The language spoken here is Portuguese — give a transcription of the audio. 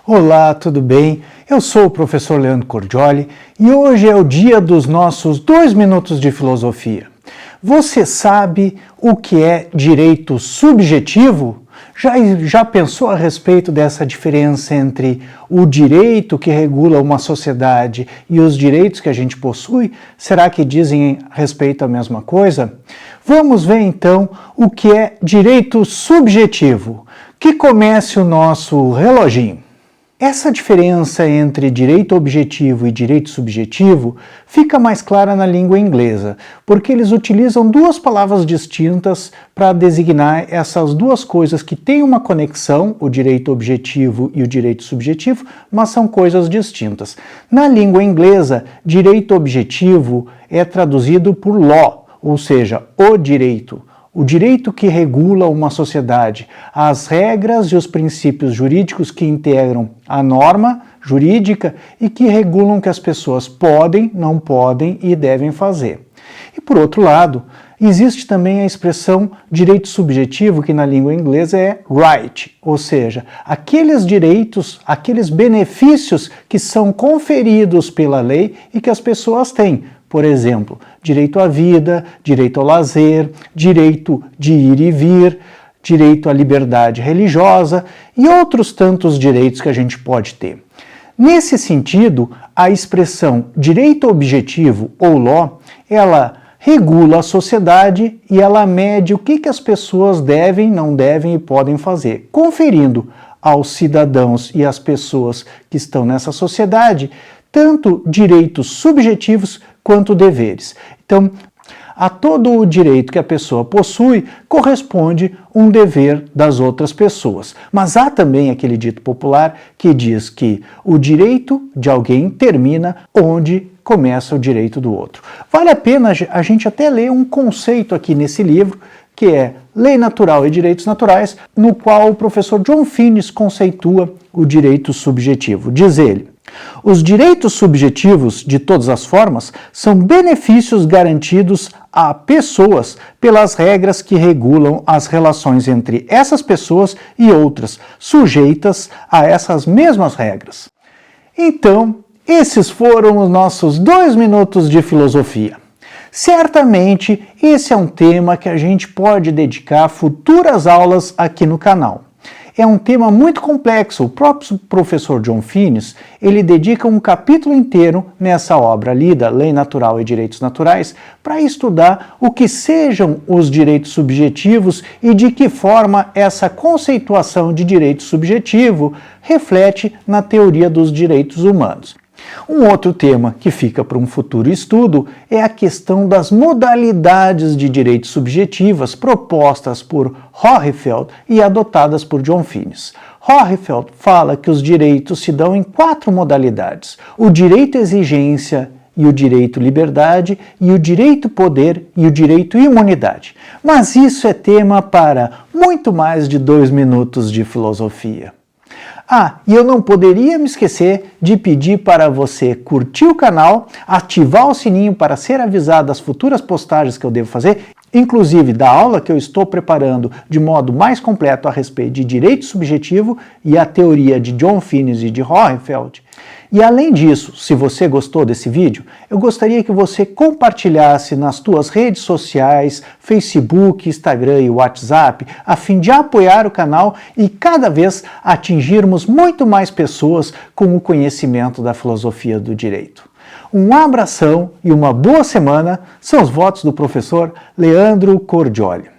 Olá, tudo bem? Eu sou o professor Leandro Cordioli e hoje é o dia dos nossos 2 minutos de filosofia. Você sabe o que é direito subjetivo? Já pensou a respeito dessa diferença entre o direito que regula uma sociedade e os direitos que a gente possui? Será que dizem respeito à mesma coisa? Vamos ver então o que é direito subjetivo. Que comece o nosso reloginho. Essa diferença entre direito objetivo e direito subjetivo fica mais clara na língua inglesa, porque eles utilizam duas palavras distintas para designar essas duas coisas que têm uma conexão, o direito objetivo e o direito subjetivo, mas são coisas distintas. Na língua inglesa, direito objetivo é traduzido por law, ou seja, o direito. O direito que regula uma sociedade, as regras e os princípios jurídicos que integram a norma jurídica e que regulam o que as pessoas podem, não podem e devem fazer. E por outro lado, existe também a expressão direito subjetivo, que na língua inglesa é right, ou seja, aqueles direitos, aqueles benefícios que são conferidos pela lei e que as pessoas têm. Por exemplo, direito à vida, direito ao lazer, direito de ir e vir, direito à liberdade religiosa e outros tantos direitos que a gente pode ter. Nesse sentido, a expressão direito objetivo ou law, ela regula a sociedade e ela mede o que as pessoas devem, não devem e podem fazer, conferindo aos cidadãos e às pessoas que estão nessa sociedade tanto direitos subjetivos quanto deveres. Então, a todo o direito que a pessoa possui corresponde um dever das outras pessoas. Mas há também aquele dito popular que diz que o direito de alguém termina onde começa o direito do outro. Vale a pena a gente até ler um conceito aqui nesse livro, que é Lei Natural e Direitos Naturais, no qual o professor John Finnis conceitua o direito subjetivo. Diz ele: os direitos subjetivos, de todas as formas, são benefícios garantidos a pessoas pelas regras que regulam as relações entre essas pessoas e outras, sujeitas a essas mesmas regras. Então, esses foram os nossos 2 minutos de filosofia. Certamente, esse é um tema que a gente pode dedicar futuras aulas aqui no canal. É um tema muito complexo. O próprio professor John Finnis, ele dedica um capítulo inteiro nessa obra lida, Lei Natural e Direitos Naturais, para estudar o que sejam os direitos subjetivos e de que forma essa conceituação de direito subjetivo reflete na teoria dos direitos humanos. Um outro tema que fica para um futuro estudo é a questão das modalidades de direitos subjetivas propostas por Hohefeld e adotadas por John Finnis. Hohefeld fala que os direitos se dão em 4 modalidades: o direito à exigência e o direito à liberdade, e o direito ao poder e o direito à imunidade. Mas isso é tema para muito mais de 2 minutos de filosofia. E eu não poderia me esquecer de pedir para você curtir o canal, ativar o sininho para ser avisado das futuras postagens que eu devo fazer, inclusive da aula que eu estou preparando de modo mais completo a respeito de direito subjetivo e a teoria de John Finnis e de Hohefeld. E além disso, se você gostou desse vídeo, eu gostaria que você compartilhasse nas tuas redes sociais, Facebook, Instagram e WhatsApp, a fim de apoiar o canal e cada vez atingirmos muito mais pessoas com o conhecimento da filosofia do direito. Um abração e uma boa semana são os votos do professor Leandro Cordioli.